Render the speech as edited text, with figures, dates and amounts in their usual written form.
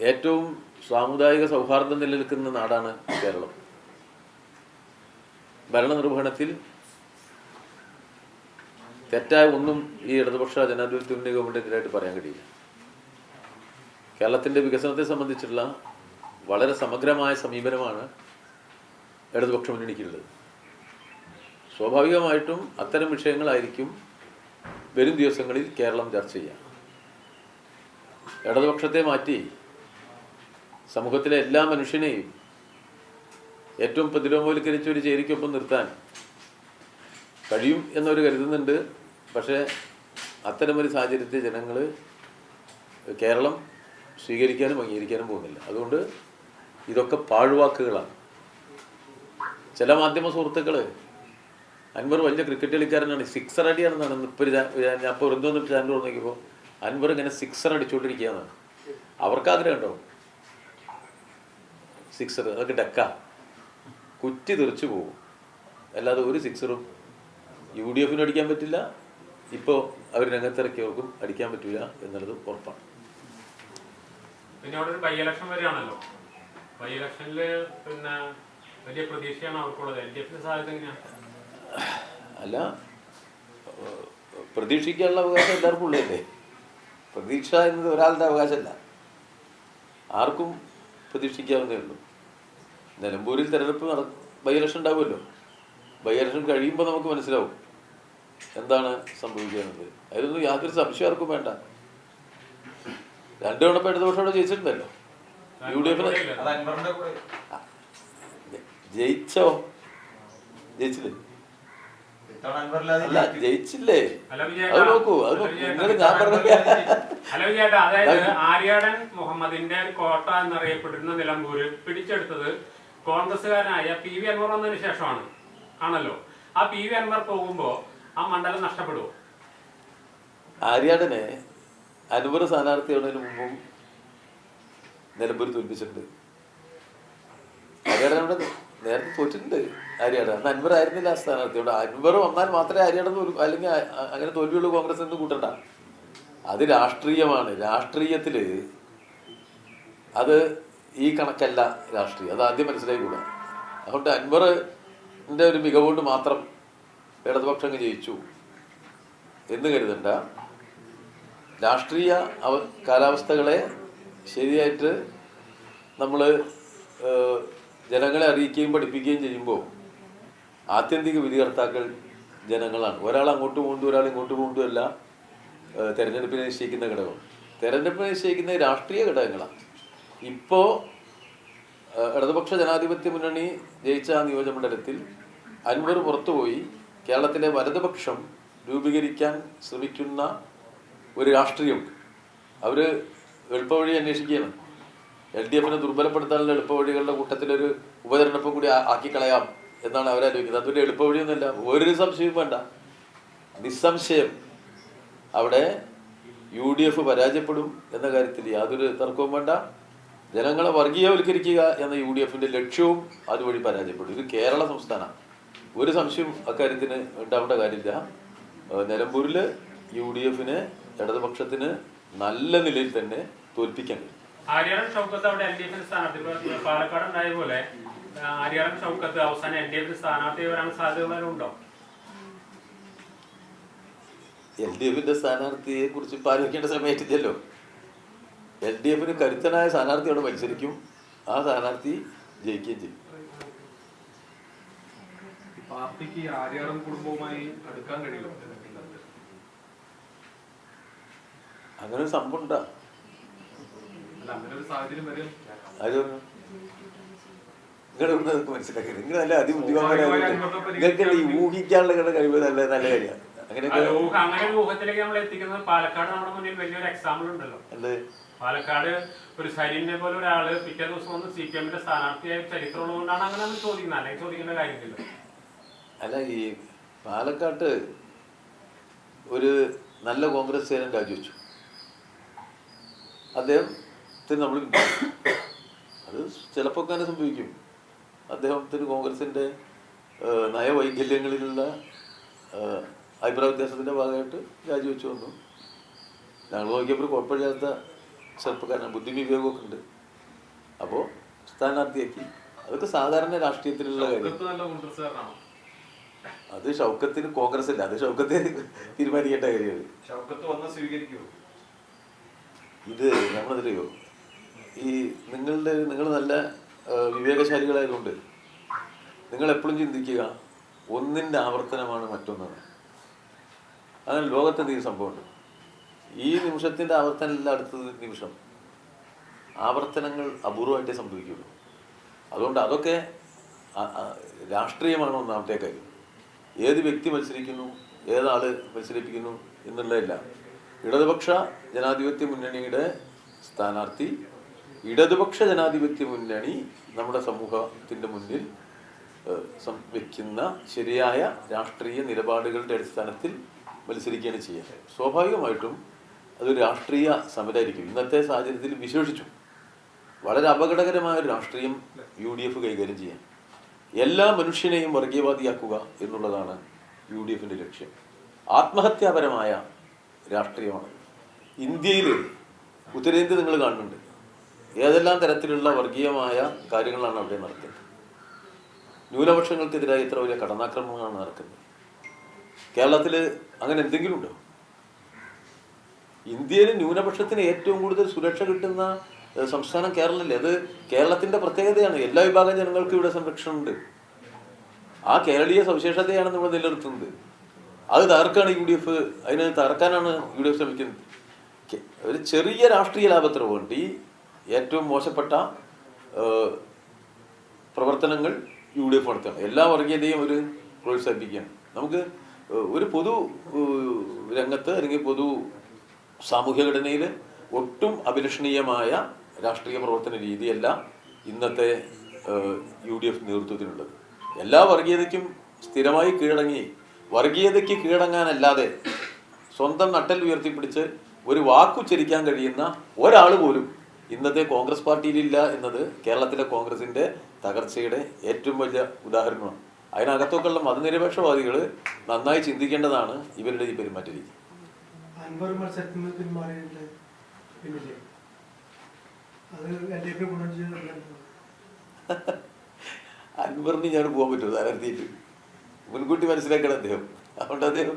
ഏറ്റവും സാമുദായിക സൗഹാർദ്ദം നിലനിൽക്കുന്ന നാടാണ് കേരളം. ഭരണനിർവഹണത്തിൽ തെറ്റായ ഒന്നും ഈ ഇടതുപക്ഷ ജനാധിപത്യ മുന്നണി ഗവൺമെൻറ്റിനെതിരായിട്ട് പറയാൻ കഴിയില്ല. കേരളത്തിൻ്റെ വികസനത്തെ സംബന്ധിച്ചുള്ള വളരെ സമഗ്രമായ സമീപനമാണ് ഇടതുപക്ഷ മുന്നണിക്കുള്ളത്. സ്വാഭാവികമായിട്ടും അത്തരം വിഷയങ്ങളായിരിക്കും വരും ദിവസങ്ങളിൽ കേരളം ചർച്ച ചെയ്യുക. ഇടതുപക്ഷത്തെ മാറ്റി സമൂഹത്തിലെ എല്ലാ മനുഷ്യനെയും ഏറ്റവും പ്രതിലോമവൽക്കരിച്ച ഒരു ചേരിക്കൊപ്പം നിർത്താൻ കഴിയും എന്നവർ കരുതുന്നുണ്ട്. പക്ഷേ അത്തരമൊരു സാഹചര്യത്തിൽ ജനങ്ങൾ കേരളം സ്വീകരിക്കാനും അംഗീകരിക്കാനും പോകുന്നില്ല. അതുകൊണ്ട് ഇതൊക്കെ പാഴ്വാക്കുകളാണ്. ചില മാധ്യമ സുഹൃത്തുക്കൾ അൻവർ വലിയ ക്രിക്കറ്റ് കളിക്കാരനാണ്, സിക്സർ അടിയാണെന്നാണ് ഇപ്പോൾ ഞാൻ അപ്പോൾ വെറുതെ ചാനൽ നോക്കിയപ്പോൾ അൻവർ ഇങ്ങനെ സിക്സർ അടിച്ചുകൊണ്ടിരിക്കുകയെന്നാണ്. അവർക്ക് ആഗ്രഹം ഉണ്ടാവും സിക്സർ, അതൊക്കെ ഡക്ക കുറ്റി തെറിച്ചു പോകും. അല്ലാതെ ഒരു സിക്സറും UDF അടിക്കാൻ പറ്റില്ല, ഇപ്പോൾ അവർ രംഗത്തിറക്കിയവർക്കും അടിക്കാൻ പറ്റില്ല എന്നുള്ളത് ഉറപ്പാണ്. പിന്നെ അവിടെ ഒരു ബൈ ഇലക്ഷൻ വരികയാണല്ലോ. ബൈ ഇലക്ഷനിൽ പിന്നെ വലിയ പ്രതീക്ഷയാണ് അവർക്കുള്ളത്. LDFന്റെ സാധ്യത എങ്ങനെയാണ്? അല്ല, പ്രതീക്ഷിക്കാനുള്ള അവകാശം എല്ലാവർക്കും ഉള്ളതല്ലേ. പ്രതീക്ഷ എന്നത് ഒരാളുടെ അവകാശമല്ല, ആർക്കും പ്രതീക്ഷിക്കാവുന്നേ ഉള്ളൂ. നിലമ്പൂരിൽ തിരഞ്ഞെടുപ്പ് ബൈ ഇലക്ഷൻ ഉണ്ടാവുമല്ലോ. ബൈ ഇലക്ഷൻ കഴിയുമ്പോൾ നമുക്ക് മനസ്സിലാവും എന്താണ് സംഭവിക്കുന്നത്. അതിലൊന്നും യാതൊരു സംശയം ആർക്കും വേണ്ട. 2 തവണ ഇടതുപക്ഷോടെ ജയിച്ചിട്ടുണ്ടല്ലോ. UDF ജയിച്ചോ? ജയിച്ചില്ലേ? അല്ല, ജയിച്ചില്ലേ? അത് നോക്കൂ, അത് നിങ്ങൾ ഞാൻ പറഞ്ഞ അതായത് ആര്യാടൻ മുഹമ്മദിന്റെ കോട്ട എന്നറിയപ്പെടുന്ന നിലമ്പൂര് പിടിച്ചെടുത്തത് കോൺഗ്രസ്സുകാരനായ PV അൻവർ വന്നതിന് ശേഷമാണ് ആണല്ലോ. ആ PV അൻവർ പോകുമ്പോ ആ മണ്ഡലം നഷ്ടപ്പെടുമോ? ആര്യാടനെ അൻവർ സ്ഥാനാർത്ഥിയാവുന്നതിന് മുമ്പും നിലമ്പൂർ തോൽപ്പിച്ചിട്ടുണ്ട്. ആര്യാടൻ അവിടെ നേരത്തെ തോറ്റിട്ടുണ്ട്. ആര്യാടൻ അന്ന് അൻവർ ആയിരുന്നില്ല ആ സ്ഥാനാർത്ഥിയോട്. അൻവർ വന്നാൽ മാത്രമേ ആര്യാടൻ അല്ലെങ്കിൽ അങ്ങനെ തോൽവിയുള്ളൂ കോൺഗ്രസ് എന്ന് കൂട്ടണ്ട. അത് രാഷ്ട്രീയമാണ്. രാഷ്ട്രീയത്തിൽ അത് ഈ കണക്കല്ല രാഷ്ട്രീയം. അത് ആദ്യം മനസ്സിലായിക്കൂടാ. അതുകൊണ്ട് അൻവറിൻ്റെ ഒരു മികവുകൊണ്ട് മാത്രം ഇടതുപക്ഷം ജയിച്ചു എന്ന് കരുതണ്ട. രാഷ്ട്രീയ കാലാവസ്ഥകളെ ശരിയായിട്ട് നമ്മൾ ജനങ്ങളെ അറിയിക്കുകയും പഠിപ്പിക്കുകയും ചെയ്യുമ്പോൾ ആത്യന്തിക വിധികർത്താക്കൾ ജനങ്ങളാണ്. ഒരാൾ അങ്ങോട്ട് പോകുന്നതും ഒരാൾ ഇങ്ങോട്ട് പോകുന്നതും അല്ല തെരഞ്ഞെടുപ്പിനെ നിശ്ചയിക്കുന്ന ഘടകം. തെരഞ്ഞെടുപ്പിനെ നിശ്ചയിക്കുന്ന രാഷ്ട്രീയ ഘടകങ്ങളാണ്. ഇപ്പോൾ ഇടതുപക്ഷ ജനാധിപത്യ മുന്നണി ജയിച്ച ആ നിയോജകമണ്ഡലത്തിൽ അൻവർ പുറത്തുപോയി കേരളത്തിലെ വലതുപക്ഷം രൂപീകരിക്കാൻ ശ്രമിക്കുന്ന ഒരു രാഷ്ട്രീയമുണ്ട്. അവർ എളുപ്പവഴി അന്വേഷിക്കുകയാണ്. LDFനെ ദുർബലപ്പെടുത്താനുള്ള എളുപ്പവഴികളുടെ കൂട്ടത്തിലൊരു ഉപതെരഞ്ഞെടുപ്പ് കൂടി ആക്കിക്കളയാം എന്നാണ് അവരാലോചിക്കുന്നത്. അതൊരു എളുപ്പവഴിയൊന്നുമല്ല, ഒരു സംശയവും വേണ്ട. നിസ്സംശയം അവിടെ UDF പരാജയപ്പെടും എന്ന കാര്യത്തിൽ യാതൊരു തർക്കവും വേണ്ട. ജനങ്ങളെ വർഗീയവൽക്കരിക്കുക എന്ന UDFന്റെ ലക്ഷ്യവും അതുവഴി പരാജയപ്പെടും. ഇത് കേരള സംസ്ഥാനമാണ്, ഒരു സംശയവും അക്കാര്യത്തിന് ഉണ്ടാവേണ്ട കാര്യമില്ല. നിലമ്പൂരിൽ UDFനെ ഇടതുപക്ഷത്തിന് നല്ല നിലയിൽ തന്നെ തോൽപ്പിക്കാൻ കഴിയും. ആര്യാടൻ ഷൗക്കത്ത് അവിടെ LDFന്റെ സ്ഥാനാർത്ഥി, പാലക്കാട് ഉണ്ടായ പോലെ ആര്യാടൻ ഷൗക്കത്ത് അവസാനം LDFന്റെ സ്ഥാനാർത്ഥി വരാൻ സാധ്യതകളുണ്ടോ? LDFന്റെ സ്ഥാനാർത്ഥിയെ കുറിച്ച് ഇപ്പം ആലോചിക്കേണ്ട സമയത്തില്ലല്ലോ. LDFന് കരുത്തനായ സ്ഥാനാർത്ഥിയോട് മത്സരിക്കും, ആ സ്ഥാനാർത്ഥി ജയിക്കുകയും ചെയ്യും. പാർട്ടിക്ക് ആര്യാടൻ കുടുംബവുമായി അടുക്കാൻ കഴിയും അങ്ങനെ ഒരു സംഭവം ഉണ്ടാ? അങ്ങനെ ഒരു സാഹചര്യം വരും. നിങ്ങളൊന്നും മനസ്സിലാക്കി. നിങ്ങൾ നല്ല അതിബുദ്ധിമാന്മാരായിട്ട് നിങ്ങൾക്ക് ഈ ഊഹിക്കാനുള്ള കഴിവ് നല്ല നല്ല കാര്യമാണ്. അങ്ങനെ ഊഹത്തിലേക്ക് നമ്മൾ എത്തിക്കുന്നത് പാലക്കാട് നമ്മുടെ മുന്നിൽ വലിയൊരു എക്സാമ്പിൾ ഉണ്ടല്ലോ. പാലക്കാട് ഒരു സൈനിനെ പോലെ ഒരാള് പിറ്റേ ദിവസം വന്ന് CPMന്റെ സ്ഥാനാർത്ഥിയായ ചരിത്രമുള്ളതുകൊണ്ടാണ് അങ്ങനെ നമ്മൾ ചോദിക്കുന്നത്, അല്ലെങ്കിൽ ചോദിക്കേണ്ട കാര്യമില്ല. അല്ല, ഈ പാലക്കാട്ട് ഒരു നല്ല കോൺഗ്രസ്സുകാരൻ രാജിവെച്ചു. അദ്ദേഹത്തിന് നമ്മൾ അത് ചിലപ്പോൾ അങ്ങനെ സംഭവിക്കും. അദ്ദേഹത്തിന് കോൺഗ്രസിൻ്റെ നയവൈകല്യങ്ങളിലുള്ള അഭിപ്രായ വ്യത്യാസത്തിൻ്റെ ഭാഗമായിട്ട് രാജിവെച്ചു വന്നു. ഞങ്ങൾ നോക്കിയപ്പോൾ കുഴപ്പമില്ലാത്ത ചെറുപ്പക്കാരനാണ്, ബുദ്ധി വിവേകമൊക്കെ ഉണ്ട്. അപ്പോൾ സ്ഥാനാർത്ഥിയാക്കി. അതൊക്കെ സാധാരണ രാഷ്ട്രീയത്തിലുള്ള കാര്യം. അത് ഷൗക്കത്തിന് കോൺഗ്രസ് ഇല്ല, അത് ഷൗക്കത്തെ തീരുമാനിക്കേണ്ട കാര്യമാണ്. ഇത് നമ്മളതിലെയോ നിങ്ങൾ നല്ല വിവേകശാലികളായതുകൊണ്ട് നിങ്ങൾ എപ്പോഴും ചിന്തിക്കുക ഒന്നിൻ്റെ ആവർത്തനമാണ് മറ്റൊന്നാണ്. അങ്ങനെ ലോകത്തെന്തെങ്കിലും സംഭവമുണ്ട്. ഈ നിമിഷത്തിൻ്റെ ആവർത്തനമല്ല അടുത്ത നിമിഷം. ആവർത്തനങ്ങൾ അപൂർവമായിട്ടേ സംഭവിക്കുള്ളൂ. അതുകൊണ്ട് അതൊക്കെ രാഷ്ട്രീയമാണ് ഒന്നാമത്തെ കാര്യം. ഏത് വ്യക്തി മത്സരിക്കുന്നു, ഏതാൾ മത്സരിപ്പിക്കുന്നു എന്നുള്ളതല്ല. ഇടതുപക്ഷ ജനാധിപത്യ മുന്നണിയുടെ സ്ഥാനാർത്ഥി, ഇടതുപക്ഷ ജനാധിപത്യ മുന്നണി നമ്മുടെ സമൂഹത്തിൻ്റെ മുന്നിൽ വയ്ക്കുന്ന ശരിയായ രാഷ്ട്രീയ നിലപാടുകളുടെ അടിസ്ഥാനത്തിൽ മത്സരിക്കുകയാണ് ചെയ്യുക. സ്വാഭാവികമായിട്ടും അതൊരു രാഷ്ട്രീയ സമരമായിരിക്കും. ഇന്നത്തെ സാഹചര്യത്തിൽ വിശേഷിച്ചു വളരെ അപകടകരമായ ഒരു രാഷ്ട്രീയം UDF കൈകാര്യം ചെയ്യാൻ. എല്ലാ മനുഷ്യനെയും വർഗീയവാദിയാക്കുക എന്നുള്ളതാണ് UDFിൻ്റെ ലക്ഷ്യം. ആത്മഹത്യാപരമായ രാഷ്ട്രീയമാണ്. ഇന്ത്യയിൽ ഉത്തരേന്ത്യ നിങ്ങൾ കാണുന്നുണ്ട്, ഏതെല്ലാം തരത്തിലുള്ള വർഗീയമായ കാര്യങ്ങളാണ് അവിടെ നടക്കുന്നത്. ന്യൂനപക്ഷങ്ങൾക്കെതിരായി ഇത്ര വലിയ കടന്നാക്രമണങ്ങളാണ് നടക്കുന്നത്. കേരളത്തിൽ അങ്ങനെ എന്തെങ്കിലും ഉണ്ടോ? ഇന്ത്യയിൽ ന്യൂനപക്ഷത്തിന് ഏറ്റവും കൂടുതൽ സുരക്ഷ കിട്ടുന്ന സംസ്ഥാനം കേരളമല്ലേ? അത് കേരളത്തിൻ്റെ പ്രത്യേകതയാണ്. എല്ലാ വിഭാഗം ജനങ്ങൾക്കും ഇവിടെ സംരക്ഷണമുണ്ട്. ആ കേരളീയ സവിശേഷതയാണ് നമ്മൾ നിലനിർത്തുന്നത്. അത് തകർക്കാണ് UDF, അതിനെ തകർക്കാനാണ് UDF ശ്രമിക്കുന്നത്. ഒരു ചെറിയ രാഷ്ട്രീയ ലാഭത്തിന് വേണ്ടി ഏറ്റവും മോശപ്പെട്ട പ്രവർത്തനങ്ങൾ UDF നടത്തുകയാണ്. എല്ലാ വർഗീയതയും ഒരു പ്രോത്സാഹിപ്പിക്കുകയാണ്. നമുക്ക് ഒരു പൊതു രംഗത്ത് അല്ലെങ്കിൽ പൊതു സാമൂഹ്യ ഘടനയിൽ ഒട്ടും അഭിലഷണീയമായ രാഷ്ട്രീയ പ്രവർത്തന രീതിയല്ല ഇന്നത്തെ UDF നേതൃത്വത്തിനുള്ളത്. എല്ലാ വർഗീയതയ്ക്കും സ്ഥിരമായി കീഴടങ്ങി വർഗീയതയ്ക്ക് കീഴടങ്ങാനല്ലാതെ സ്വന്തം നട്ടൽ ഉയർത്തിപ്പിടിച്ച് ഒരു വാക്കുച്ചരിക്കാൻ കഴിയുന്ന ഒരാൾ പോലും ഇന്നത്തെ കോൺഗ്രസ് പാർട്ടിയിലില്ല എന്നത് കേരളത്തിലെ കോൺഗ്രസിൻ്റെ തകർച്ചയുടെ ഏറ്റവും വലിയ ഉദാഹരണമാണ്. അതിനകത്തൊക്കെയുള്ള മതനിരപേക്ഷവാദികൾ നന്നായി ചിന്തിക്കേണ്ടതാണ് ഇവരുടെ ഈ പെരുമാറ്റ രീതി. അൻവറിന് ഞാൻ പോകാൻ പറ്റുമോ സ്ഥാനാർത്ഥിയിട്ട്? മുൻകൂട്ടി മനസ്സിലാക്കണം അദ്ദേഹം. അതുകൊണ്ട് അദ്ദേഹം